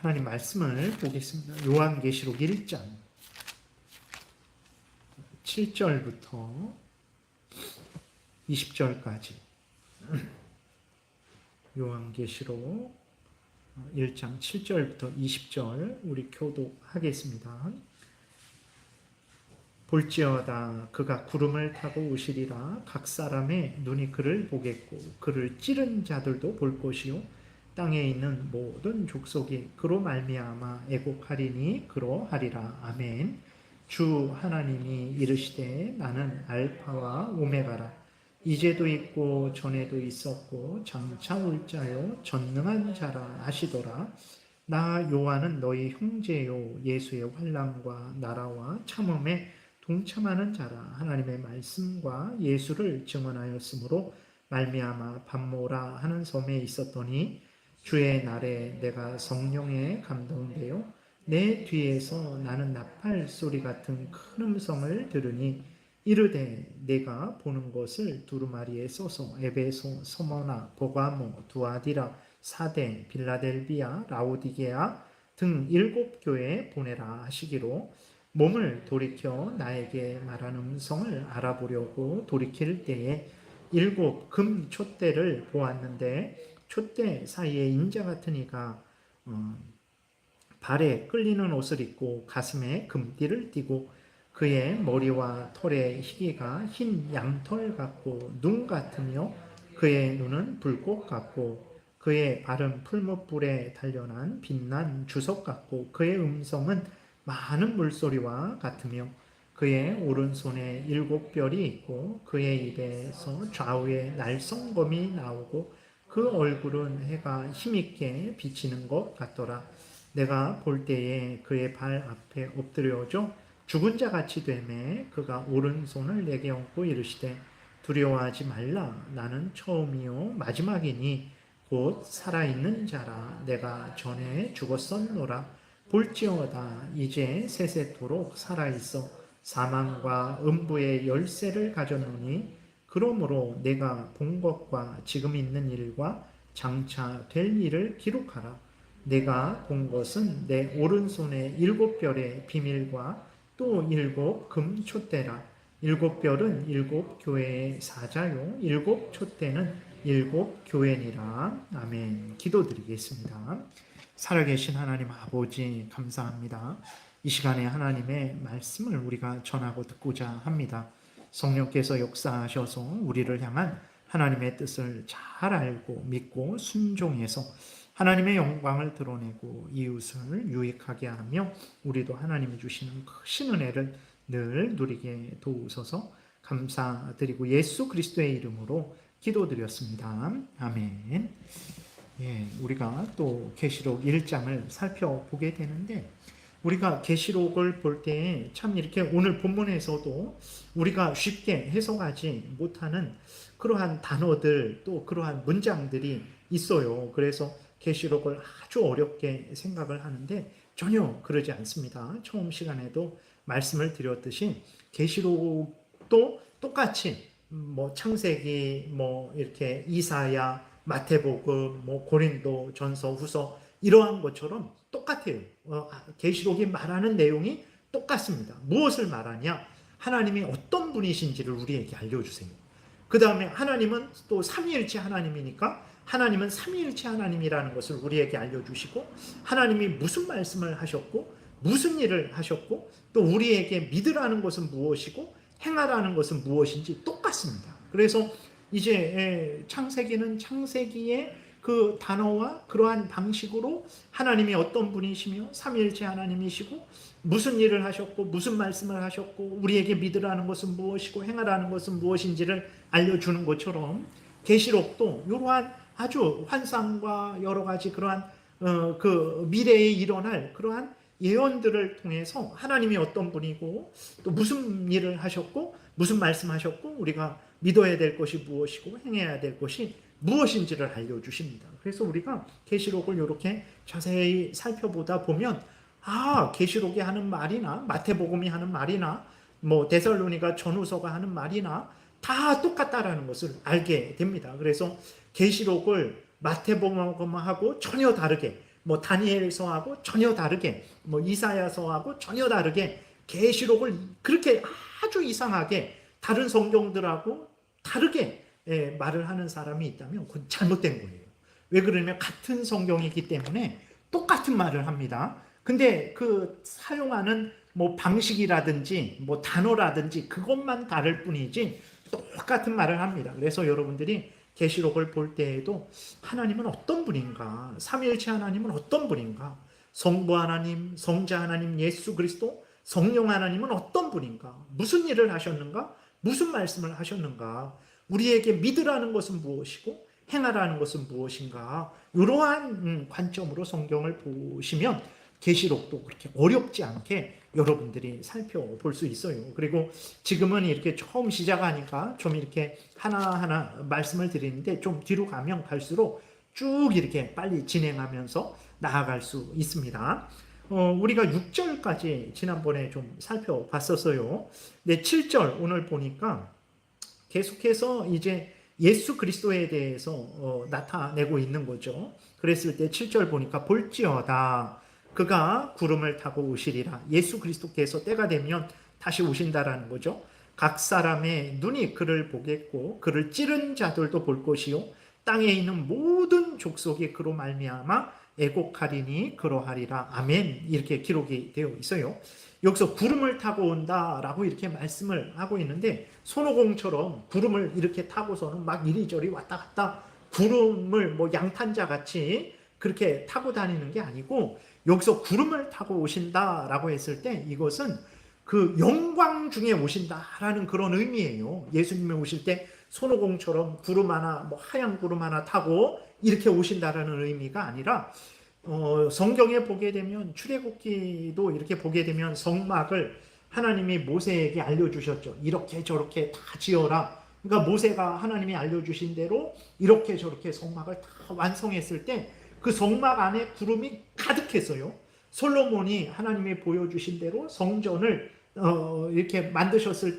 하나님 말씀을 보겠습니다. 요한계시록 1장 7절부터 20절까지 요한계시록 1장 7절부터 20절 우리 교독하겠습니다. 볼지어다 그가 구름을 타고 오시리라. 각 사람의 눈이 그를 보겠고 그를 찌른 자들도 볼 것이요 땅에 있는 모든 족속이 그로 말미암아 애곡하리니 그러하리라. 아멘. 주 하나님이 이르시되 나는 알파와 오메가라. 이제도 있고 전에도 있었고 장차 올 자요 전능한 자라 하시더라. 나 요한은 너희 형제요 예수의 환난과 나라와 참음에 동참하는 자라. 하나님의 말씀과 예수를 증언하였으므로 말미암아 밤모라 하는 섬에 있었더니 주의 날에 내가 성령에 감동되어 내 뒤에서 나는 나팔 소리 같은 큰 음성을 들으니 이르되 내가 보는 것을 두루마리에 써서 에베소, 서머나, 버가모, 두아디라, 사대, 빌라델비아, 라오디게아 등 7교회에 보내라 하시기로 몸을 돌이켜 나에게 말하는 음성을 알아보려고 돌이킬 때에 7 금 촛대를 보았는데 촛대 사이에 인자 같은 이가 발에 끌리는 옷을 입고 가슴에 금띠를 띠고 그의 머리와 털의 희기가 흰 양털 같고 눈 같으며 그의 눈은 불꽃 같고 그의 발은 풀무불에 단련한 빛난 주석 같고 그의 음성은 많은 물소리와 같으며 그의 오른손에 7별이 있고 그의 입에서 좌우에 날성검이 나오고 그 얼굴은 해가 힘있게 비치는 것 같더라. 내가 볼 때에 그의 발 앞에 엎드려져 죽은 자 같이 되매 그가 오른손을 내게 얹고 이르시되 두려워하지 말라. 나는 처음이요 마지막이니 곧 살아있는 자라. 내가 전에 죽었었노라. 볼지어다 이제 세세토록 살아있어 사망과 음부의 열쇠를 가졌노니 그러므로 내가 본 것과 지금 있는 일과 장차 될 일을 기록하라. 내가 본 것은 내 오른손의 7별의 비밀과 또 7 금 촛대라. 7별은 7 교회의 사자요 7 촛대는 7 교회니라. 아멘. 기도드리겠습니다. 살아계신 하나님 아버지 감사합니다. 이 시간에 하나님의 말씀을 우리가 전하고 듣고자 합니다. 성령께서 역사하셔서 우리를 향한 하나님의 뜻을 잘 알고 믿고 순종해서 하나님의 영광을 드러내고 이웃을 유익하게 하며 우리도 하나님이 주시는 크신 은혜를 늘 누리게 도우소서. 감사드리고 예수 그리스도의 이름으로 기도드렸습니다. 아멘. 예, 우리가 또 계시록 1장을 살펴보게 되는데 우리가 계시록을 볼 때 참 이렇게 오늘 본문에서도 우리가 쉽게 해석하지 못하는 그러한 단어들 또 그러한 문장들이 있어요. 그래서 계시록을 아주 어렵게 생각을 하는데 전혀 그러지 않습니다. 처음 시간에도 말씀을 드렸듯이 계시록도 똑같이 창세기 이렇게 이사야 마태복음 고린도 전서 후서 이러한 것처럼 똑같아요. 계시록이 말하는 내용이 똑같습니다. 무엇을 말하냐? 하나님이 어떤 분이신지를 우리에게 알려주세요. 그 다음에 하나님은 또 삼위일체 하나님이니까 하나님은 삼위일체 하나님이라는 것을 우리에게 알려주시고 하나님이 무슨 말씀을 하셨고 무슨 일을 하셨고 또 우리에게 믿으라는 것은 무엇이고 행하라는 것은 무엇인지 똑같습니다. 그래서 이제 창세기는 창세기의 그 단어와 그러한 방식으로 하나님이 어떤 분이시며 삼위일체 하나님이시고 무슨 일을 하셨고 무슨 말씀을 하셨고 우리에게 믿으라는 것은 무엇이고 행하라는 것은 무엇인지를 알려주는 것처럼 계시록도 이러한 아주 환상과 여러 가지 그러한 그 미래에 일어날 그러한 예언들을 통해서 하나님이 어떤 분이고 또 무슨 일을 하셨고 무슨 말씀하셨고 우리가 믿어야 될 것이 무엇이고 행해야 될 것이 무엇인지를 알려주십니다. 그래서 우리가 계시록을 이렇게 자세히 살펴보다 보면 계시록이 하는 말이나 마태복음이 하는 말이나 데살로니가 전후서가 하는 말이나 다 똑같다라는 것을 알게 됩니다. 그래서 계시록을 마태복음하고 전혀 다르게 뭐 다니엘서하고 전혀 다르게, 뭐 이사야서하고 전혀 다르게 계시록을 그렇게 아주 이상하게 다른 성경들하고 다르게 말을 하는 사람이 있다면 그건 잘못된 거예요. 왜 그러냐면 같은 성경이기 때문에 똑같은 말을 합니다. 근데 그 사용하는 뭐 방식이라든지 뭐 단어라든지 그것만 다를 뿐이지 똑같은 말을 합니다. 그래서 여러분들이 계시록을 볼 때에도 하나님은 어떤 분인가, 삼위일체 하나님은 어떤 분인가, 성부 하나님, 성자 하나님, 예수 그리스도, 성령 하나님은 어떤 분인가, 무슨 일을 하셨는가, 무슨 말씀을 하셨는가, 우리에게 믿으라는 것은 무엇이고 행하라는 것은 무엇인가, 이러한 관점으로 성경을 보시면 계시록도 그렇게 어렵지 않게 여러분들이 살펴볼 수 있어요. 그리고 지금은 이렇게 처음 시작하니까 좀 이렇게 하나하나 말씀을 드리는데 좀 뒤로 가면 갈수록 쭉 이렇게 빨리 진행하면서 나아갈 수 있습니다. 우리가 6절까지 지난번에 좀 살펴봤었어요. 근데 7절 오늘 보니까 계속해서 이제 예수 그리스도에 대해서 나타내고 있는 거죠. 그랬을 때 7절 보니까 볼지어다 그가 구름을 타고 오시리라. 예수 그리스도께서 때가 되면 다시 오신다라는 거죠. 각 사람의 눈이 그를 보겠고 그를 찌른 자들도 볼 것이요 땅에 있는 모든 족속이 그로 말미암아 애곡하리니 그러하리라. 아멘. 이렇게 기록이 되어 있어요. 여기서 구름을 타고 온다라고 이렇게 말씀을 하고 있는데 손오공처럼 구름을 이렇게 타고서는 막 이리저리 왔다 갔다 구름을 뭐 양탄자 같이 그렇게 타고 다니는 게 아니고 여기서 구름을 타고 오신다라고 했을 때 이것은 그 영광 중에 오신다라는 그런 의미예요. 예수님이 오실 때 손오공처럼 구름 하나, 뭐 하얀 구름 하나 타고 이렇게 오신다라는 의미가 아니라 성경에 보게 되면 출애굽기도 이렇게 보게 되면 성막을 하나님이 모세에게 알려주셨죠. 이렇게 저렇게 다 지어라. 그러니까 모세가 하나님이 알려주신 대로 이렇게 저렇게 성막을 다 완성했을 때 그 성막 안에 구름이 가득했어요. 솔로몬이 하나님이 보여주신 대로 성전을 이렇게 만들었을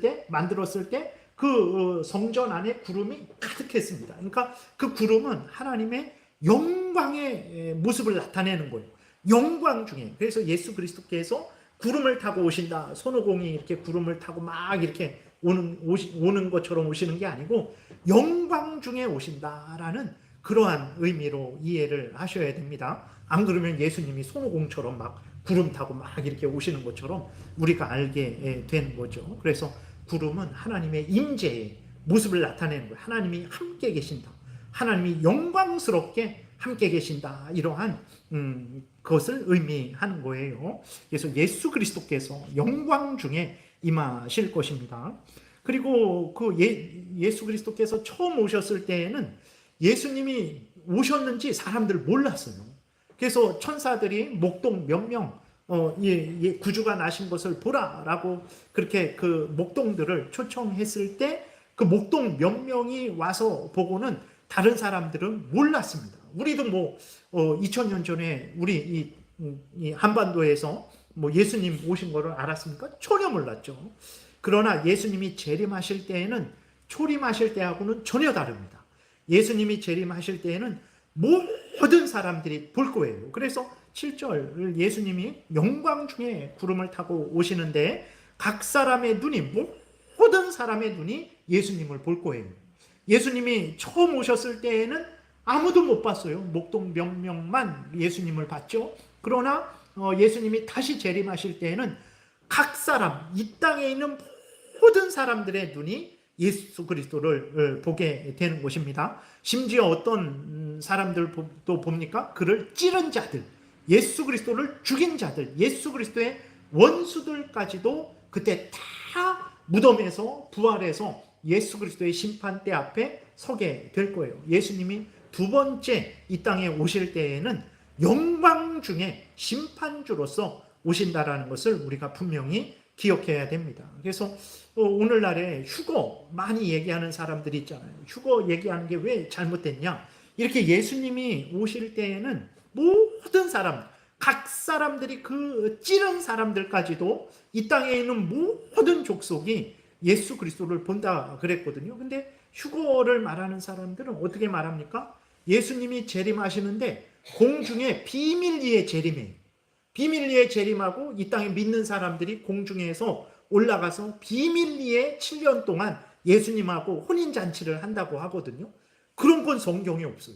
때 그 성전 안에 구름이 가득했습니다. 그러니까 그 구름은 하나님의 영광의 모습을 나타내는 거예요. 영광 중에. 그래서 예수 그리스도께서 구름을 타고 오신다. 손오공이 이렇게 구름을 타고 막 이렇게 오는 것처럼 오시는 게 아니고 영광 중에 오신다라는 그러한 의미로 이해를 하셔야 됩니다. 안 그러면 예수님이 손오공처럼 막 구름 타고 막 이렇게 오시는 것처럼 우리가 알게 되는 거죠. 그래서 구름은 하나님의 임재의 모습을 나타내는 거예요. 하나님이 함께 계신다. 하나님이 영광스럽게 함께 계신다. 이러한 것을 의미하는 거예요. 그래서 예수 그리스도께서 영광 중에 임하실 것입니다. 그리고 그 예수 그리스도께서 처음 오셨을 때에는 예수님이 오셨는지 사람들 몰랐어요. 그래서 천사들이 목동 몇 명 구주가 나신 것을 보라라고 그렇게 그 목동들을 초청했을 때 그 목동 몇 명이 와서 보고는 다른 사람들은 몰랐습니다. 우리도 뭐 2000년 전에 우리 이 한반도에서 뭐 예수님 오신 거를 알았습니까? 전혀 몰랐죠. 그러나 예수님이 재림하실 때에는 초림하실 때하고는 전혀 다릅니다. 예수님이 재림하실 때에는 모든 사람들이 볼 거예요. 그래서 7절 예수님이 영광 중에 구름을 타고 오시는데 각 사람의 눈이 모든 사람의 눈이 예수님을 볼 거예요. 예수님이 처음 오셨을 때에는 아무도 못 봤어요. 목동 몇 명만 예수님을 봤죠. 그러나 예수님이 다시 재림하실 때에는 각 사람, 이 땅에 있는 모든 사람들의 눈이 예수 그리스도를 보게 되는 것입니다. 심지어 어떤 사람들도 봅니까? 그를 찌른 자들, 예수 그리스도를 죽인 자들, 예수 그리스도의 원수들까지도 그때 다 무덤에서 부활해서 예수 그리스도의 심판대 앞에 서게 될 거예요. 예수님이 두 번째 이 땅에 오실 때에는 영광 중에 심판주로서 오신다라는 것을 우리가 분명히 기억해야 됩니다. 그래서 오늘날에 휴거 많이 얘기하는 사람들이 있잖아요. 휴거 얘기하는 게 왜 잘못됐냐? 이렇게 예수님이 오실 때에는 모든 사람, 각 사람들이 그 찌른 사람들까지도 이 땅에 있는 모든 족속이 예수 그리스도를 본다 그랬거든요. 근데 휴거를 말하는 사람들은 어떻게 말합니까? 예수님이 재림하시는데 공중에 비밀리에 재림해요. 비밀리에 재림하고 이 땅에 믿는 사람들이 공중에서 올라가서 비밀리에 7년 동안 예수님하고 혼인잔치를 한다고 하거든요. 그런 건 성경에 없어요.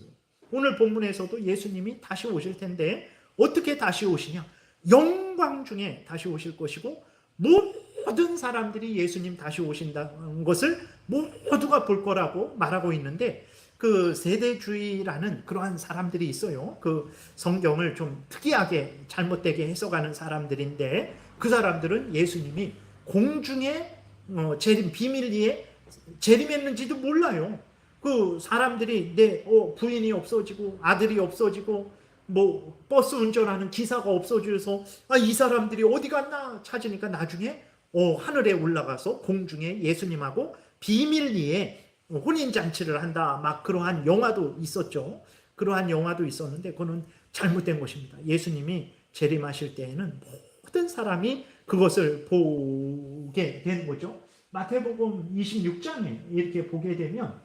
오늘 본문에서도 예수님이 다시 오실 텐데 어떻게 다시 오시냐? 영광 중에 다시 오실 것이고 모든 사람들이 예수님 다시 오신다는 것을 모두가 볼 거라고 말하고 있는데 그 세대주의라는 그러한 사람들이 있어요. 그 성경을 좀 특이하게 잘못되게 해석하는 사람들인데 그 사람들은 예수님이 공중에 재림 비밀리에 재림했는지도 몰라요. 그 사람들이 내 부인이 없어지고 아들이 없어지고 뭐 버스 운전하는 기사가 없어져서 이 사람들이 어디 갔나 찾으니까 나중에 하늘에 올라가서 공중에 예수님하고 비밀리에 혼인잔치를 한다. 막 그러한 영화도 있었죠. 그러한 영화도 있었는데 그거는 잘못된 것입니다. 예수님이 재림하실 때에는 모든 사람이 그것을 보게 되는 거죠. 마태복음 26장에 이렇게 보게 되면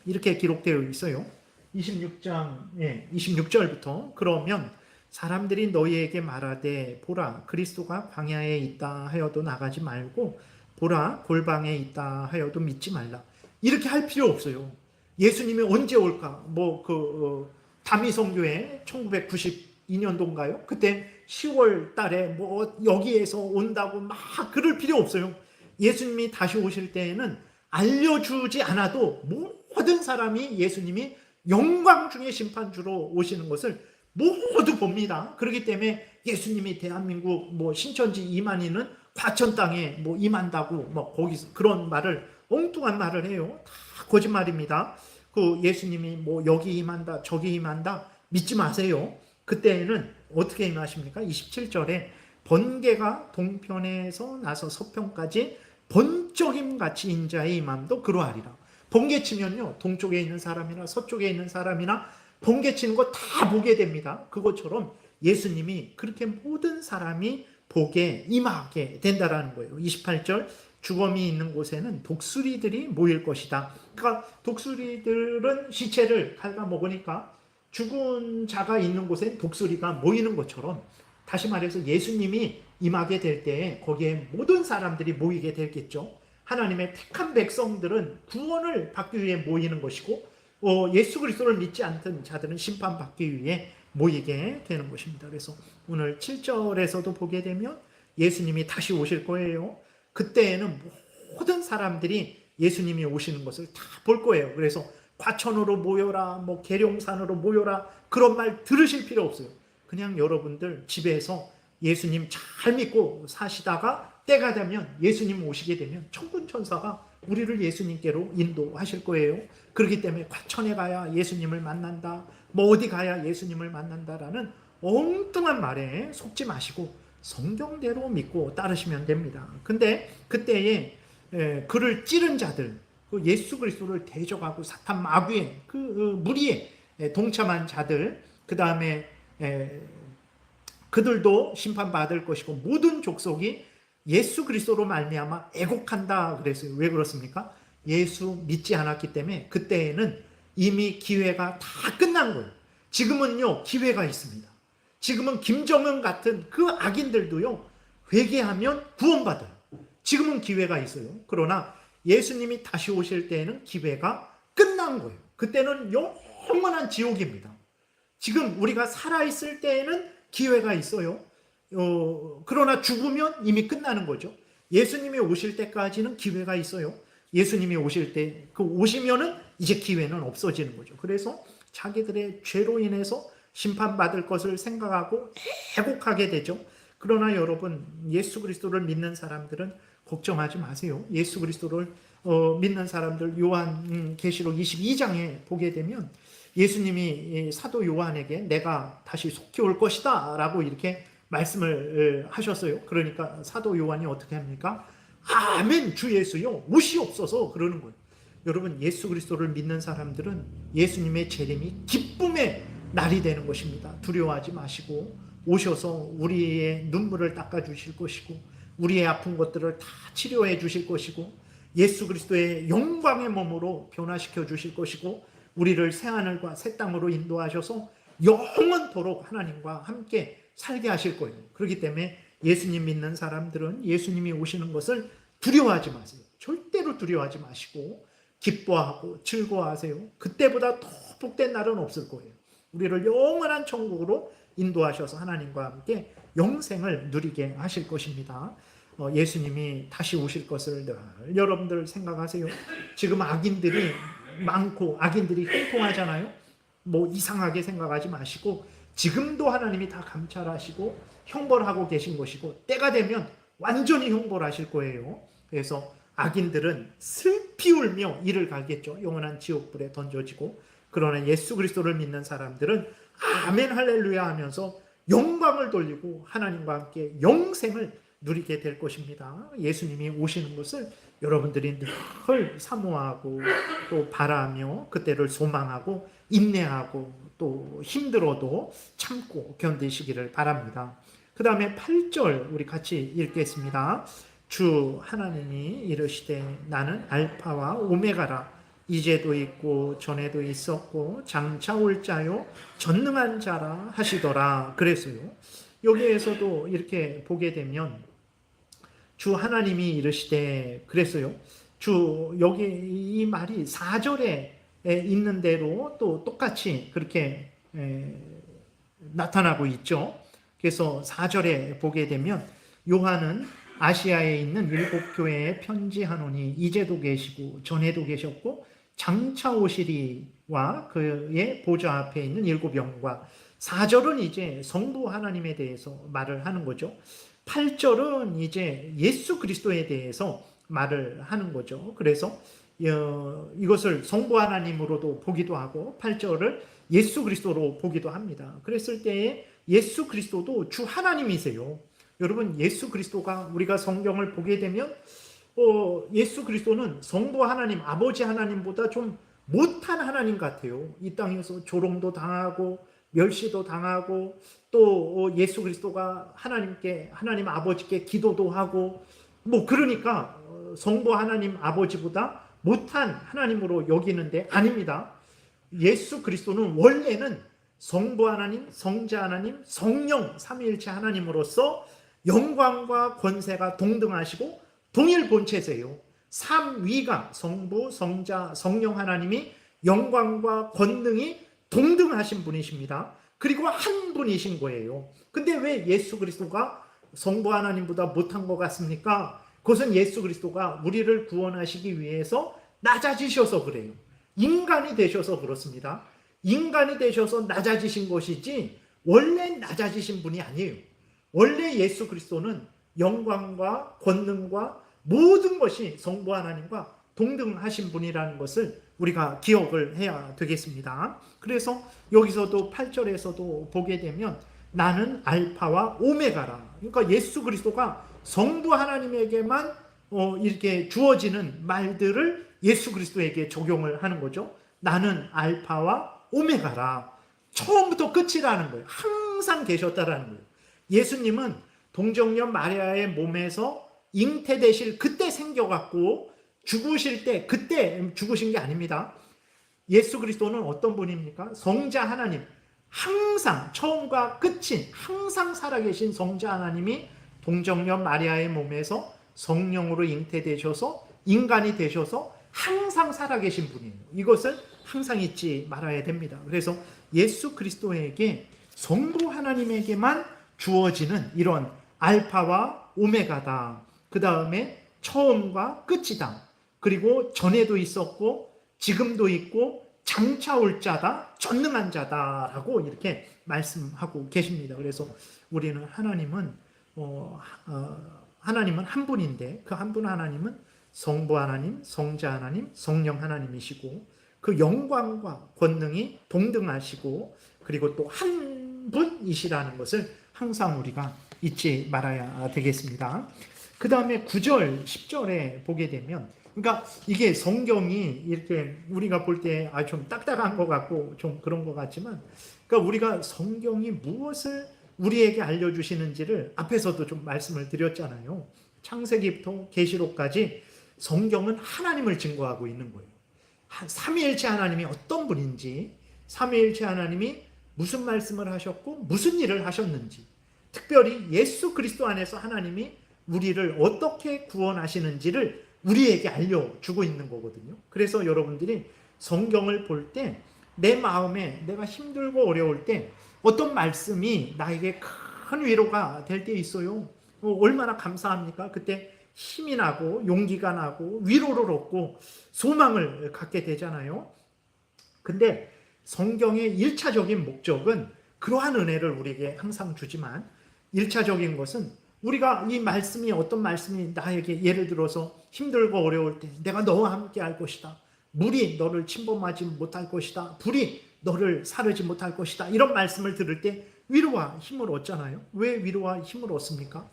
이렇게 기록되어 있어요. 26장 26절부터 그러면 사람들이 너희에게 말하되 보라 그리스도가 광야에 있다 하여도 나가지 말고 보라 골방에 있다 하여도 믿지 말라. 이렇게 할 필요 없어요. 예수님이 언제 올까? 다미성교회 1992년도인가요? 그때 10월 달에 여기에서 온다고 막 그럴 필요 없어요. 예수님이 다시 오실 때에는 알려주지 않아도 모든 사람이 예수님이 영광 중에 심판주로 오시는 것을 모두 봅니다. 그렇기 때문에 예수님이 대한민국 신천지 임한이는 과천 땅에 임한다고 거기서 그런 말을 엉뚱한 말을 해요. 다 거짓말입니다. 그 예수님이 여기 임한다 저기 임한다 믿지 마세요. 그때는 어떻게 임하십니까? 27절에 번개가 동편에서 나서 서편까지 번쩍임 같이 인자의 임함도 그러하리라. 번개 치면요 동쪽에 있는 사람이나 서쪽에 있는 사람이나 번개 치는 거 다 보게 됩니다. 그것처럼 예수님이 그렇게 모든 사람이 보게 임하게 된다라는 거예요. 28절 주검이 있는 곳에는 독수리들이 모일 것이다. 그러니까 독수리들은 시체를 갉아먹으니까 죽은 자가 있는 곳에 독수리가 모이는 것처럼 다시 말해서 예수님이 임하게 될 때 거기에 모든 사람들이 모이게 되겠죠. 하나님의 택한 백성들은 구원을 받기 위해 모이는 것이고 예수 그리스도를 믿지 않던 자들은 심판받기 위해 모이게 되는 것입니다. 그래서 오늘 7절에서도 보게 되면 예수님이 다시 오실 거예요. 그때에는 모든 사람들이 예수님이 오시는 것을 다 볼 거예요. 그래서 과천으로 모여라, 계룡산으로 모여라 그런 말 들으실 필요 없어요. 그냥 여러분들 집에서 예수님 잘 믿고 사시다가 때가 되면 예수님 오시게 되면 천군천사가 우리를 예수님께로 인도하실 거예요. 그렇기 때문에 과천에 가야 예수님을 만난다, 어디 가야 예수님을 만난다라는 엉뚱한 말에 속지 마시고 성경대로 믿고 따르시면 됩니다. 근데 그때에 그를 찌른 자들, 예수 그리스도를 대적하고 사탄 마귀의 그 무리에 동참한 자들, 그 다음에 그들도 심판받을 것이고 모든 족속이 예수 그리스도로 말미암아 애곡한다 그랬어요. 왜 그렇습니까? 예수 믿지 않았기 때문에 그때에는 이미 기회가 다 끝난 거예요. 지금은요 기회가 있습니다. 지금은 김정은 같은 그 악인들도요 회개하면 구원받아요. 지금은 기회가 있어요. 그러나 예수님이 다시 오실 때에는 기회가 끝난 거예요. 그때는 영원한 지옥입니다. 지금 우리가 살아있을 때에는 기회가 있어요. 그러나 죽으면 이미 끝나는 거죠. 예수님이 오실 때까지는 기회가 있어요. 예수님이 오실 때 오시면은 이제 기회는 없어지는 거죠. 그래서 자기들의 죄로 인해서 심판받을 것을 생각하고 애곡하게 되죠. 그러나 여러분 예수 그리스도를 믿는 사람들은 걱정하지 마세요. 예수 그리스도를 믿는 사람들 요한계시록 22장에 보게 되면 예수님이 사도 요한에게 내가 다시 속히 올 것이다 라고 이렇게 말씀을 하셨어요. 그러니까 사도 요한이 어떻게 합니까? 아멘 주 예수요 오시옵소서 그러는 거예요. 여러분 예수 그리스도를 믿는 사람들은 예수님의 재림이 기쁨의 날이 되는 것입니다. 두려워하지 마시고 오셔서 우리의 눈물을 닦아주실 것이고 우리의 아픈 것들을 다 치료해 주실 것이고 예수 그리스도의 영광의 몸으로 변화시켜 주실 것이고 우리를 새하늘과 새 땅으로 인도하셔서 영원토록 하나님과 함께 살게 하실 거예요. 그렇기 때문에 예수님 믿는 사람들은 예수님이 오시는 것을 두려워하지 마세요. 절대로 두려워하지 마시고 기뻐하고 즐거워하세요. 그때보다 더 복된 날은 없을 거예요. 우리를 영원한 천국으로 인도하셔서 하나님과 함께 영생을 누리게 하실 것입니다. 예수님이 다시 오실 것을 늘 여러분들 생각하세요. 지금 악인들이 많고 악인들이 형통하잖아요. 뭐 이상하게 생각하지 마시고 지금도 하나님이 다 감찰하시고 형벌하고 계신 것이고 때가 되면 완전히 형벌하실 거예요. 그래서 악인들은 슬피 울며 이를 갈겠죠. 영원한 지옥불에 던져지고, 그러나 예수 그리스도를 믿는 사람들은 아멘 할렐루야 하면서 영광을 돌리고 하나님과 함께 영생을 누리게 될 것입니다. 예수님이 오시는 것을 여러분들이 늘 사모하고 또 바라며 그때를 소망하고 인내하고 또 힘들어도 참고 견디시기를 바랍니다. 그 다음에 8절 우리 같이 읽겠습니다. 주 하나님이 이르시되 나는 알파와 오메가라. 이제도 있고 전에도 있었고 장차 올 자요 전능한 자라 하시더라 그랬어요. 여기에서도 이렇게 보게 되면 주 하나님이 이르시되 그랬어요. 여기 이 말이 4절에 있는 대로 또 똑같이 그렇게 나타나고 있죠. 그래서 4절에 보게 되면 요한은 아시아에 있는 7교회에 편지하노니 이제도 계시고 전에도 계셨고 장차 오시리와 그의 보좌 앞에 있는 7영과 4절은 이제 성부 하나님에 대해서 말을 하는 거죠. 8절은 이제 예수 그리스도에 대해서 말을 하는 거죠. 그래서 이것을 성부 하나님으로도 보기도 하고 8절을 예수 그리스도로 보기도 합니다. 그랬을 때에 예수 그리스도도 주 하나님이세요. 여러분 예수 그리스도가 우리가 성경을 보게 되면 예수 그리스도는 성부 하나님 아버지 하나님보다 좀 못한 하나님 같아요. 이 땅에서 조롱도 당하고 멸시도 당하고 또 예수 그리스도가 하나님 아버지께 기도도 하고 뭐 그러니까 성부 하나님 아버지보다 못한 하나님으로 여기는데 아닙니다. 예수 그리스도는 원래는 성부 하나님, 성자 하나님, 성령 삼위일체 하나님으로서 영광과 권세가 동등하시고 동일 본체세요. 삼위가 성부, 성자, 성령 하나님이 영광과 권능이 동등하신 분이십니다. 그리고 한 분이신 거예요. 근데 왜 예수 그리스도가 성부 하나님보다 못한 것 같습니까? 그것은 예수 그리스도가 우리를 구원하시기 위해서 낮아지셔서 그래요. 인간이 되셔서 그렇습니다. 인간이 되셔서 낮아지신 것이지 원래 낮아지신 분이 아니에요. 원래 예수 그리스도는 영광과 권능과 모든 것이 성부 하나님과 동등하신 분이라는 것을 우리가 기억을 해야 되겠습니다. 그래서 여기서도 8절에서도 보게 되면 나는 알파와 오메가라. 그러니까 예수 그리스도가 성부 하나님에게만 이렇게 주어지는 말들을 예수 그리스도에게 적용을 하는 거죠. 나는 알파와 오메가라. 처음부터 끝이라는 거예요. 항상 계셨다라는 거예요. 예수님은 동정녀 마리아의 몸에서 잉태되실 그때 생겨갖고 죽으실 때 그때 죽으신 게 아닙니다. 예수 그리스도는 어떤 분입니까? 성자 하나님, 항상 처음과 끝인 항상 살아계신 성자 하나님이 동정녀 마리아의 몸에서 성령으로 잉태되셔서 인간이 되셔서 항상 살아계신 분이에요. 이것을 항상 잊지 말아야 됩니다. 그래서 예수 그리스도에게 성부 하나님에게만 주어지는 이런 알파와 오메가다. 그 다음에 처음과 끝이다. 그리고 전에도 있었고 지금도 있고 장차 올 자다, 전능한 자다라고 이렇게 말씀하고 계십니다. 그래서 우리는 하나님은 한 분인데 그 한 분 하나님은 성부 하나님, 성자 하나님, 성령 하나님이시고 그 영광과 권능이 동등하시고 그리고 또 한 분이시라는 것을 항상 우리가 잊지 말아야 되겠습니다. 그 다음에 9절, 10절에 보게 되면 그러니까 이게 성경이 이렇게 우리가 볼 때 좀 딱딱한 것 같고 좀 그런 것 같지만 그러니까 우리가 성경이 무엇을 우리에게 알려주시는지를 앞에서도 좀 말씀을 드렸잖아요. 창세기부터 계시록까지 성경은 하나님을 증거하고 있는 거예요. 삼위일체 하나님이 어떤 분인지, 삼위일체 하나님이 무슨 말씀을 하셨고 무슨 일을 하셨는지, 특별히 예수 그리스도 안에서 하나님이 우리를 어떻게 구원하시는지를 우리에게 알려주고 있는 거거든요. 그래서 여러분들이 성경을 볼 때 내 마음에 내가 힘들고 어려울 때 어떤 말씀이 나에게 큰 위로가 될 때 있어요. 얼마나 감사합니까? 그때 힘이 나고 용기가 나고 위로를 얻고 소망을 갖게 되잖아요. 근데 성경의 1차적인 목적은 그러한 은혜를 우리에게 항상 주지만 1차적인 것은 우리가 이 말씀이 어떤 말씀이 나에게 예를 들어서 힘들고 어려울 때 내가 너와 함께 할 것이다. 물이 너를 침범하지 못할 것이다. 불이 너를 사르지 못할 것이다. 이런 말씀을 들을 때 위로와 힘을 얻잖아요. 왜 위로와 힘을 얻습니까?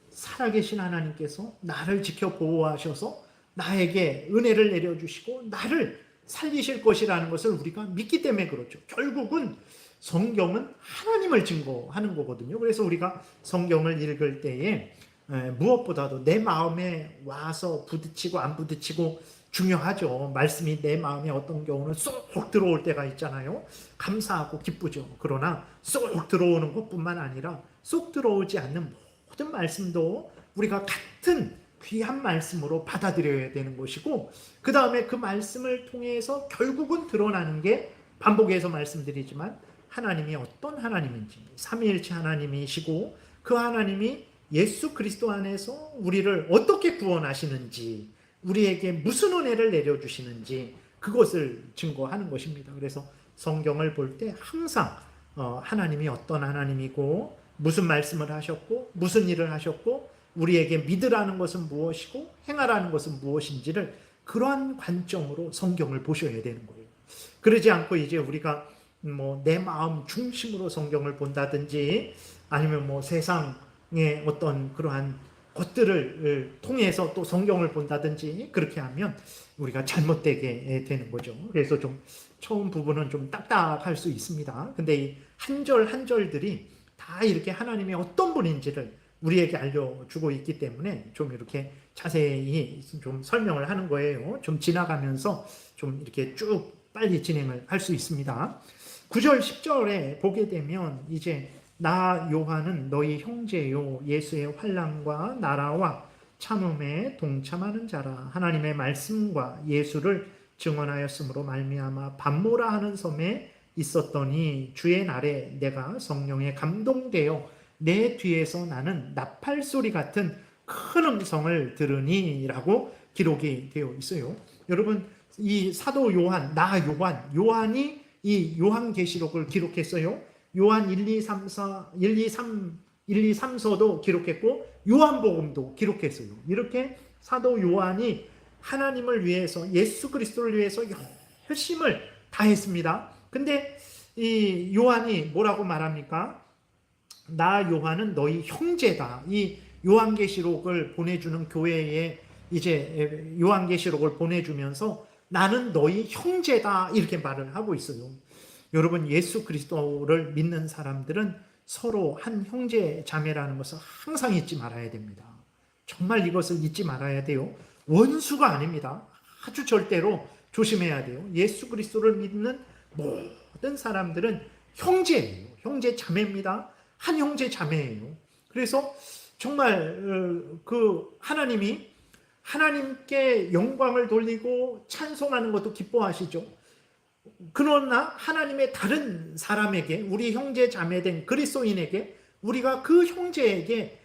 살아계신 하나님께서 나를 지켜 보호하셔서 나에게 은혜를 내려주시고 나를 살리실 것이라는 것을 우리가 믿기 때문에 그렇죠. 결국은 성경은 하나님을 증거하는 거거든요. 그래서 우리가 성경을 읽을 때에 무엇보다도 내 마음에 와서 부딪히고 안 부딪히고 중요하죠. 말씀이 내 마음에 어떤 경우는 쏙 들어올 때가 있잖아요. 감사하고 기쁘죠. 그러나 쏙 들어오는 것뿐만 아니라 쏙 들어오지 않는 모든 말씀도 우리가 같은 귀한 말씀으로 받아들여야 되는 것이고, 그 다음에 그 말씀을 통해서 결국은 드러나는 게 반복해서 말씀드리지만 하나님이 어떤 하나님인지, 삼위일체 하나님이시고 그 하나님이 예수 그리스도 안에서 우리를 어떻게 구원하시는지, 우리에게 무슨 은혜를 내려주시는지 그것을 증거하는 것입니다. 그래서 성경을 볼 때 항상 하나님이 어떤 하나님이고 무슨 말씀을 하셨고 무슨 일을 하셨고 우리에게 믿으라는 것은 무엇이고 행하라는 것은 무엇인지를 그러한 관점으로 성경을 보셔야 되는 거예요. 그러지 않고 이제 우리가 내 마음 중심으로 성경을 본다든지 아니면 세상의 어떤 그러한 것들을 통해서 또 성경을 본다든지 그렇게 하면 우리가 잘못되게 되는 거죠. 그래서 좀 처음 부분은 좀 딱딱할 수 있습니다. 근데 이 한 절 한 절들이 다 이렇게 하나님의 어떤 분인지를 우리에게 알려주고 있기 때문에 좀 이렇게 자세히 좀 설명을 하는 거예요. 좀 지나가면서 좀 이렇게 쭉 빨리 진행을 할 수 있습니다. 9절 10절에 보게 되면 이제 나 요한은 너희 형제요 예수의 환난과 나라와 참음에 동참하는 자라. 하나님의 말씀과 예수를 증언하였으므로 말미암아 밤모라 하는 섬에 있었더니 주의 날에 내가 성령에 감동되어 내 뒤에서 나는 나팔 소리 같은 큰 음성을 들으니 라고 기록이 되어 있어요. 여러분 이 사도 요한, 요한이 이 요한계시록을 기록했어요. 요한 1, 2, 3, 4, 1, 2, 3서도 기록했고 요한복음도 기록했어요. 이렇게 사도 요한이 하나님을 위해서 예수 그리스도를 위해서 열심을 다했습니다. 근데 이 요한이 뭐라고 말합니까? 나 요한은 너희 형제다. 이 요한계시록을 보내주는 교회에 이제 요한계시록을 보내주면서 나는 너희 형제다 이렇게 말을 하고 있어요. 여러분 예수 그리스도를 믿는 사람들은 서로 한 형제 자매라는 것을 항상 잊지 말아야 됩니다. 정말 이것을 잊지 말아야 돼요. 원수가 아닙니다. 아주 절대로 조심해야 돼요. 예수 그리스도를 믿는 모든 사람들은 형제예요. 형제 자매입니다. 한 형제 자매예요. 그래서 정말 그 하나님이 하나님께 영광을 돌리고 찬송하는 것도 기뻐하시죠. 그러나 하나님의 다른 사람에게, 우리 형제 자매된 그리스도인에게 우리가 그 형제에게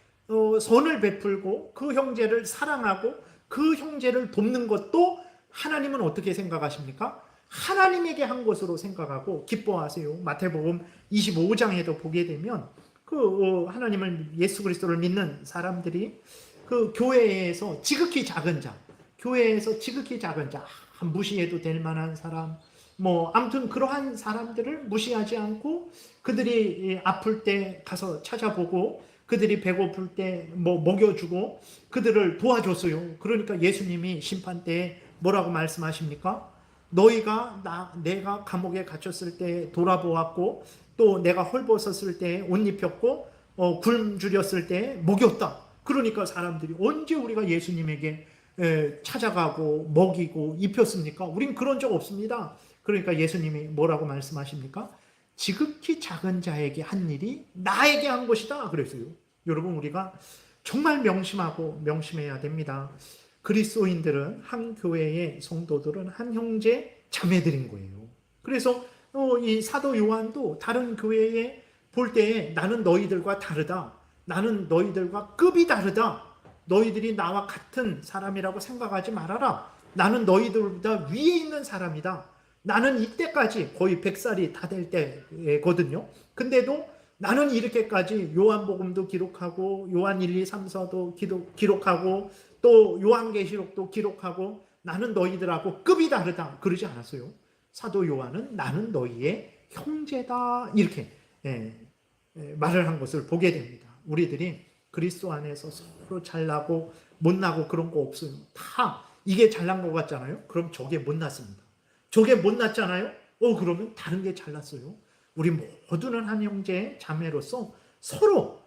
선을 베풀고 그 형제를 사랑하고 그 형제를 돕는 것도 하나님은 어떻게 생각하십니까? 하나님에게 한 것으로 생각하고 기뻐하세요. 마태복음 25장에도 보게 되면 그 하나님을 예수 그리스도를 믿는 사람들이 그 교회에서 지극히 작은 자, 무시해도 될 만한 사람, 아무튼 그러한 사람들을 무시하지 않고 그들이 아플 때 가서 찾아보고 그들이 배고플 때 먹여주고 그들을 도와줬어요. 그러니까 예수님이 심판 때에 뭐라고 말씀하십니까? 너희가 내가 감옥에 갇혔을 때 돌아보았고 또 내가 헐벗었을 때 옷 입혔고 굶주렸을 때 먹였다. 그러니까 사람들이 언제 우리가 예수님에게 찾아가고 먹이고 입혔습니까? 우린 그런 적 없습니다. 그러니까 예수님이 뭐라고 말씀하십니까? 지극히 작은 자에게 한 일이 나에게 한 것이다 그랬어요. 여러분, 우리가 정말 명심하고 명심해야 됩니다. 그리스도인들은, 한 교회의 성도들은 한 형제 자매들인 거예요. 그래서 이 사도 요한도 다른 교회에 볼 때에 나는 너희들과 다르다, 나는 너희들과 급이 다르다, 너희들이 나와 같은 사람이라고 생각하지 말아라, 나는 너희들보다 위에 있는 사람이다, 나는 이때까지 거의 100살이 다 될 때거든요. 근데도 나는 이렇게까지 요한복음도 기록하고 요한 1, 2, 3, 4도 기록하고 또 요한계시록도 기록하고 나는 너희들하고 급이 다르다 그러지 않았어요. 사도 요한은 나는 너희의 형제다 이렇게 말을 한 것을 보게 됩니다. 우리들이 그리스도 안에서 서로 잘나고 못나고 그런 거 없어요. 다 이게 잘난 것 같잖아요. 그럼 저게 못났습니다. 저게 못났잖아요. 그러면 다른 게 잘났어요. 우리 모두는 한 형제 자매로서 서로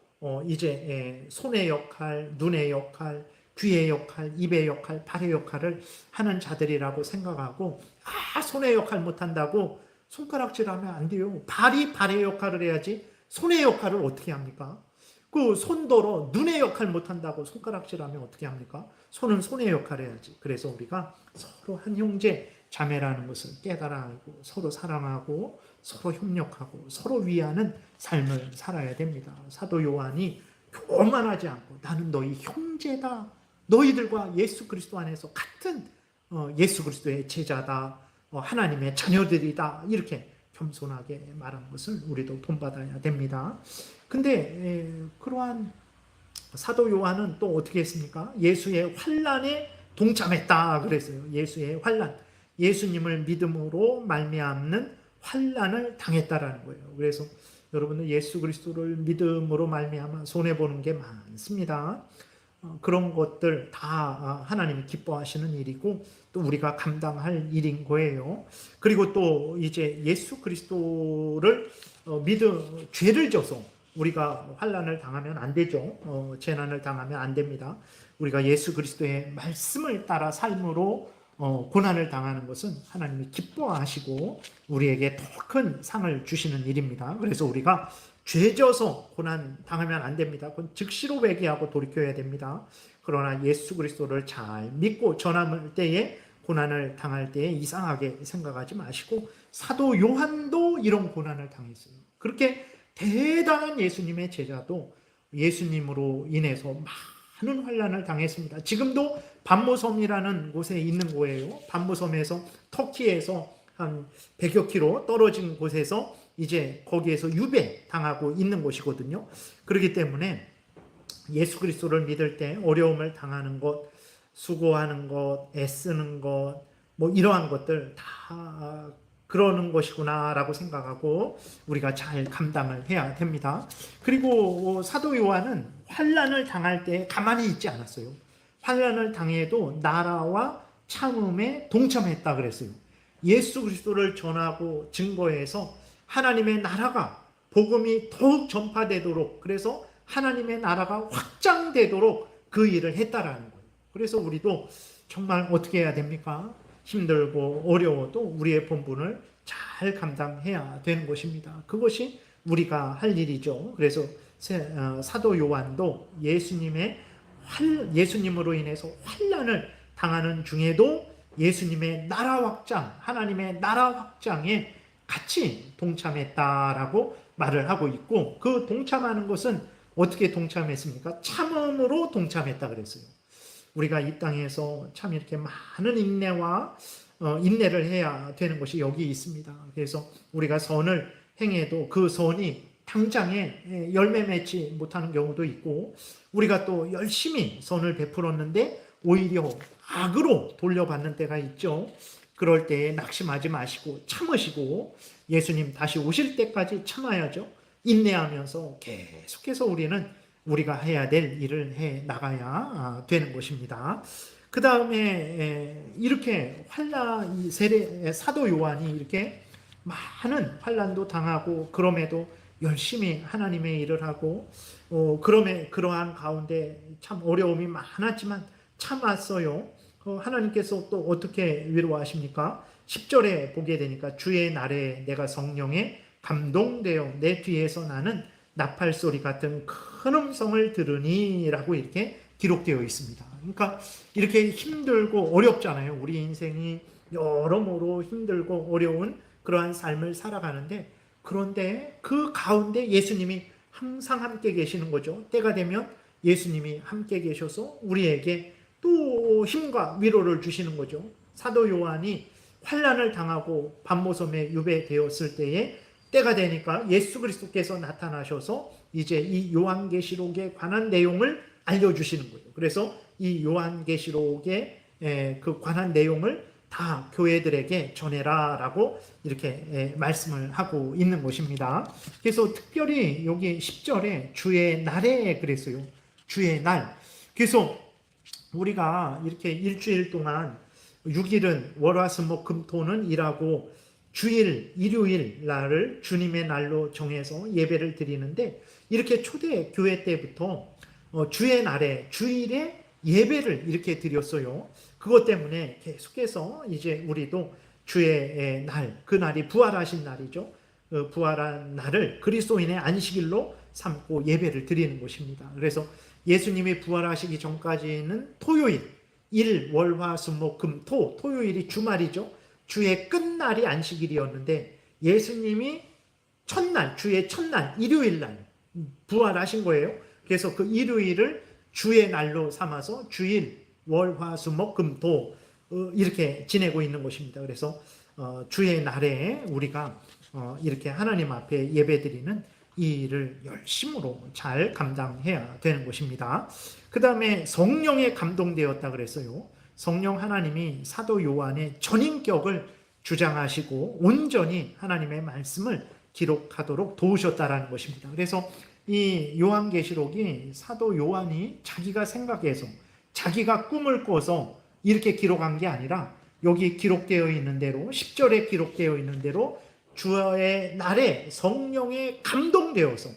이제 손의 역할, 눈의 역할, 귀의 역할, 입의 역할, 발의 역할을 하는 자들이라고 생각하고, 손의 역할 못한다고 손가락질하면 안 돼요. 발이 발의 역할을 해야지 손의 역할을 어떻게 합니까? 그 손더러 눈의 역할 못한다고 손가락질하면 어떻게 합니까? 손은 손의 역할을 해야지. 그래서 우리가 서로 한 형제 자매라는 것을 깨달아야 하고 서로 사랑하고 서로 협력하고 서로 위하는 삶을 살아야 됩니다. 사도 요한이 교만하지 않고 나는 너희 형제다, 너희들과 예수 그리스도 안에서 같은 예수 그리스도의 제자다, 하나님의 자녀들이다 이렇게 겸손하게 말한 것을 우리도 본받아야 됩니다. 근데 그러한 사도 요한은 또 어떻게 했습니까? 예수의 환난에 동참했다 그랬어요. 예수의 환난, 예수님을 믿음으로 말미암는 환난을 당했다라는 거예요. 그래서 여러분들 예수 그리스도를 믿음으로 말미암아 손해 보는 게 많습니다. 그런 것들 다 하나님이 기뻐하시는 일이고 또 우리가 감당할 일인 거예요. 그리고 또 이제 예수 그리스도를 죄를 져서 우리가 환난을 당하면 안 되죠. 재난을 당하면 안 됩니다. 우리가 예수 그리스도의 말씀을 따라 삶으로 고난을 당하는 것은 하나님이 기뻐하시고 우리에게 더 큰 상을 주시는 일입니다. 그래서 우리가 죄져서 고난 당하면 안 됩니다. 그건 즉시로 회개하고 돌이켜야 됩니다. 그러나 예수 그리스도를 잘 믿고 전할 때에 고난을 당할 때에 이상하게 생각하지 마시고, 사도 요한도 이런 고난을 당했어요. 그렇게 대단한 예수님의 제자도 예수님으로 인해서 많은 환난을 당했습니다. 지금도 반모섬이라는 곳에 있는 거예요. 반모섬에서 터키에서 한 100여 킬로 떨어진 곳에서 이제 거기에서 유배 당하고 있는 곳이거든요. 그렇기 때문에 예수 그리스도를 믿을 때 어려움을 당하는 것, 수고하는 것, 애쓰는 것, 뭐 이러한 것들 다 그러는 것이구나라고 생각하고 우리가 잘 감당을 해야 됩니다. 그리고 사도 요한은 환난을 당할 때 가만히 있지 않았어요. 환난을 당해도 나라와 참음에 동참했다 그랬어요. 예수 그리스도를 전하고 증거해서 하나님의 나라가, 복음이 더욱 전파되도록, 그래서 하나님의 나라가 확장되도록 그 일을 했다라는 거예요. 그래서 우리도 정말 어떻게 해야 됩니까? 힘들고 어려워도 우리의 본분을 잘 감당해야 되는 것입니다. 그것이 우리가 할 일이죠. 그래서 사도 요한도 예수님으로 인해서 환난을 당하는 중에도 예수님의 나라 확장, 하나님의 나라 확장에 같이 동참했다라고 말을 하고 있고, 그 동참하는 것은 어떻게 동참했습니까? 참음으로 동참했다 그랬어요. 우리가 이 땅에서 참 이렇게 많은 인내를 해야 되는 것이 여기 있습니다. 그래서 우리가 선을 행해도 그 선이 당장에 열매 맺지 못하는 경우도 있고, 우리가 또 열심히 선을 베풀었는데 오히려 악으로 돌려받는 때가 있죠. 그럴 때에 낙심하지 마시고 참으시고 예수님 다시 오실 때까지 참아야죠. 인내하면서 계속해서 우리가 해야 될 일을 해 나가야 되는 것입니다. 그 다음에 이렇게 사도 요한이 이렇게 많은 환난도 당하고 그럼에도 열심히 하나님의 일을 하고 그러한 가운데 참 어려움이 많았지만 참았어요. 하나님께서 또 어떻게 위로하십니까? 10절에 보게 되니까 주의 날에 내가 성령의 감동되어 내 뒤에서 나는 나팔 소리 같은 큰 음성을 들으니라고 이렇게 기록되어 있습니다. 그러니까 이렇게 힘들고 어렵잖아요. 우리 인생이 여러모로 힘들고 어려운 그러한 삶을 살아가는데, 그런데 그 가운데 예수님이 항상 함께 계시는 거죠. 때가 되면 예수님이 함께 계셔서 우리에게 또 힘과 위로를 주시는 거죠. 사도 요한이 환난을 당하고 밤모섬에 유배되었을 때에 때가 되니까 예수 그리스도께서 나타나셔서 이제 이 요한계시록에 관한 내용을 알려주시는 거예요. 그래서 이 요한계시록에 그 관한 내용을 다 교회들에게 전해라 라고 이렇게 말씀을 하고 있는 것입니다. 그래서 특별히 여기 10절에 주의 날에 그랬어요. 주의 날. 그래서 우리가 이렇게 일주일 동안 6일은 월화수목금토는 일하고 주일, 일요일 날을 주님의 날로 정해서 예배를 드리는데, 이렇게 초대 교회 때부터 주의 날에, 주일에 예배를 이렇게 드렸어요. 그것 때문에 계속해서 이제 우리도 주의 날, 그 날이 부활하신 날이죠. 그 부활한 날을 그리스도인의 안식일로 삼고 예배를 드리는 것입니다. 그래서 예수님이 부활하시기 전까지는 토요일, 일, 월, 화, 수, 목, 금, 토, 토요일이 주말이죠. 주의 끝날이 안식일이었는데 예수님이 첫날, 주의 첫날, 일요일 날 부활하신 거예요. 그래서 그 일요일을 주의 날로 삼아서 주일, 월, 화, 수, 목, 금, 토 이렇게 지내고 있는 것입니다. 그래서 주의 날에 우리가 이렇게 하나님 앞에 예배드리는 이 일을 열심으로 잘 감당해야 되는 것입니다. 그 다음에 성령에 감동되었다 그랬어요. 성령 하나님이 사도 요한의 전인격을 주장하시고 온전히 하나님의 말씀을 기록하도록 도우셨다라는 것입니다. 그래서 이 요한계시록이 사도 요한이 자기가 생각해서 자기가 꿈을 꿔서 이렇게 기록한 게 아니라 여기 기록되어 있는 대로 10절에 기록되어 있는 대로 주의 날에 성령에 감동되어서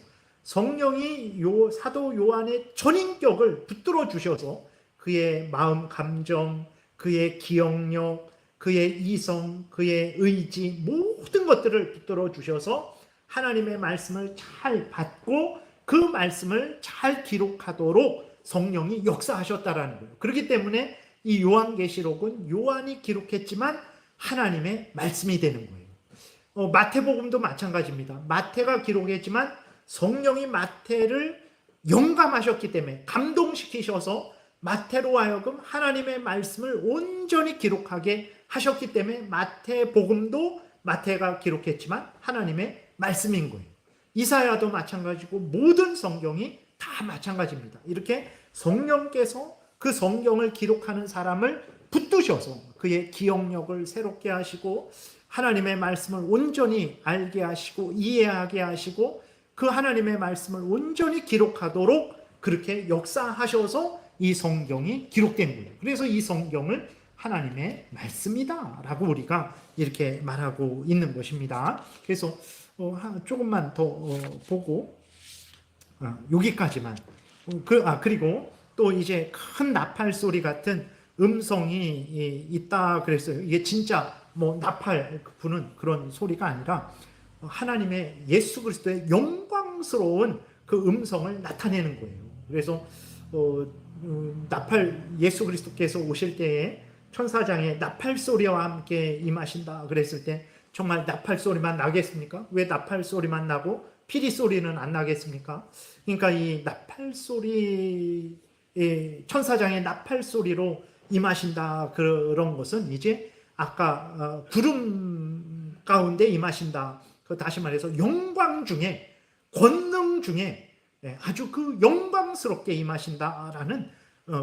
성령이 사도 요한의 전인격을 붙들어 주셔서 그의 마음 감정, 그의 기억력, 그의 이성, 그의 의지 모든 것들을 붙들어 주셔서 하나님의 말씀을 잘 받고 그 말씀을 잘 기록하도록 성령이 역사하셨다라는 거예요. 그렇기 때문에 이 요한계시록은 요한이 기록했지만 하나님의 말씀이 되는 거예요. 마태복음도 마찬가지입니다. 마태가 기록했지만 성령이 마태를 영감하셨기 때문에 감동시키셔서 마태로 하여금 하나님의 말씀을 온전히 기록하게 하셨기 때문에 마태복음도 마태가 기록했지만 하나님의 말씀인 거예요. 이사야도 마찬가지고 모든 성경이 다 마찬가지입니다. 이렇게 성령께서 그 성경을 기록하는 사람을 붙드셔서 그의 기억력을 새롭게 하시고 하나님의 말씀을 온전히 알게 하시고 이해하게 하시고 그 하나님의 말씀을 온전히 기록하도록 그렇게 역사하셔서 이 성경이 기록된 거예요. 그래서 이 성경을 하나님의 말씀이다 라고 우리가 이렇게 말하고 있는 것입니다. 그래서 조금만 더 보고 여기까지만. 그리고 또 이제 큰 나팔 소리 같은 음성이 있다 그랬어요. 이게 진짜 뭐 나팔 부는 그런 소리가 아니라 하나님의 예수 그리스도의 영광스러운 그 음성을 나타내는 거예요. 그래서 나팔 예수 그리스도께서 오실 때에 천사장의 나팔 소리와 함께 임하신다 그랬을 때 정말 나팔 소리만 나겠습니까? 왜 나팔 소리만 나고 피리 소리는 안 나겠습니까? 그러니까 이 나팔 소리, 천사장의 나팔 소리로 임하신다 그런 것은 이제 아까 구름 가운데 임하신다. 다시 말해서 영광 중에 권능 중에 아주 그 영광스럽게 임하신다라는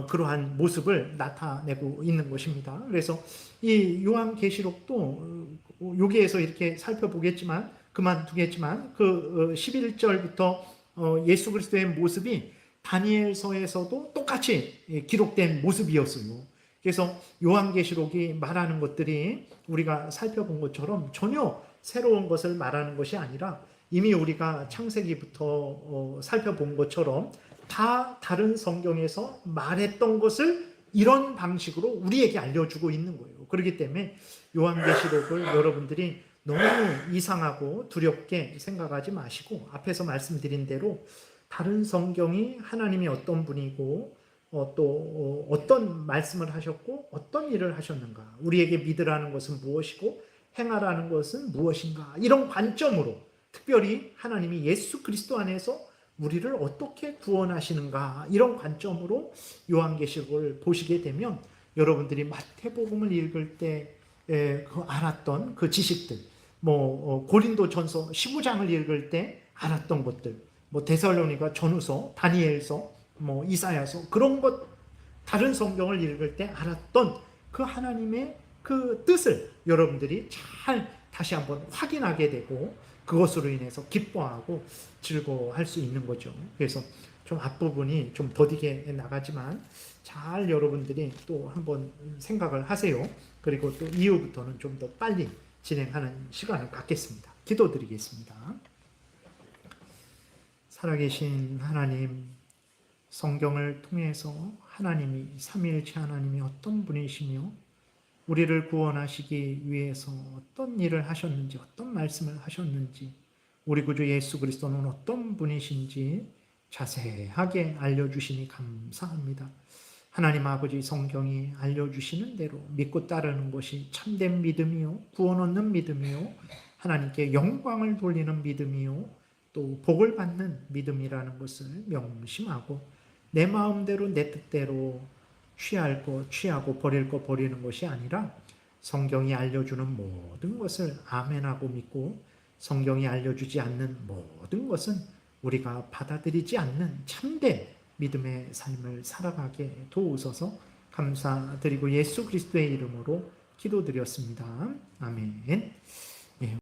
그러한 모습을 나타내고 있는 것입니다. 그래서 이 요한계시록도 여기에서 이렇게 살펴보겠지만 그만두겠지만 그 11절부터 예수 그리스도의 모습이 다니엘서에서도 똑같이 기록된 모습이었어요. 그래서 요한계시록이 말하는 것들이 우리가 살펴본 것처럼 전혀 새로운 것을 말하는 것이 아니라 이미 우리가 창세기부터 살펴본 것처럼 다 다른 성경에서 말했던 것을 이런 방식으로 우리에게 알려주고 있는 거예요. 그렇기 때문에 요한계시록을 여러분들이 너무 이상하고 두렵게 생각하지 마시고 앞에서 말씀드린 대로 다른 성경이 하나님이 어떤 분이고 또 어떤 말씀을 하셨고 어떤 일을 하셨는가, 우리에게 믿으라는 것은 무엇이고 행하라는 것은 무엇인가, 이런 관점으로 특별히 하나님이 예수 그리스도 안에서 우리를 어떻게 구원하시는가, 이런 관점으로 요한계시록을 보시게 되면 여러분들이 마태복음을 읽을 때 알았던 그 지식들, 고린도전서 15장을 읽을 때 알았던 것들, 데살로니가 전후서, 다니엘서, 이사야서, 그런 것, 다른 성경을 읽을 때 알았던 그 하나님의 그 뜻을 여러분들이 잘 다시 한번 확인하게 되고 그것으로 인해서 기뻐하고 즐거워할 수 있는 거죠. 그래서 좀 앞부분이 좀 더디게 나가지만 잘 여러분들이 또 한번 생각을 하세요. 그리고 또 이후부터는 좀 더 빨리 진행하는 시간을 갖겠습니다. 기도드리겠습니다. 살아계신 하나님, 성경을 통해서 하나님이, 삼위일체 하나님이 어떤 분이시며 우리를 구원하시기 위해서 어떤 일을 하셨는지, 어떤 말씀을 하셨는지, 우리 구주 예수 그리스도는 어떤 분이신지 자세하게 알려주시니 감사합니다. 하나님 아버지, 성경이 알려주시는 대로 믿고 따르는 것이 참된 믿음이요, 구원 얻는 믿음이요, 하나님께 영광을 돌리는 믿음이요, 또 복을 받는 믿음이라는 것을 명심하고 내 마음대로 내 뜻대로 취할 거 취하고 버릴 거 버리는 것이 아니라 성경이 알려주는 모든 것을 아멘하고 믿고 성경이 알려주지 않는 모든 것은 우리가 받아들이지 않는 참된 믿음의 삶을 살아가게 도우소서. 감사드리고 예수 그리스도의 이름으로 기도드렸습니다. 아멘.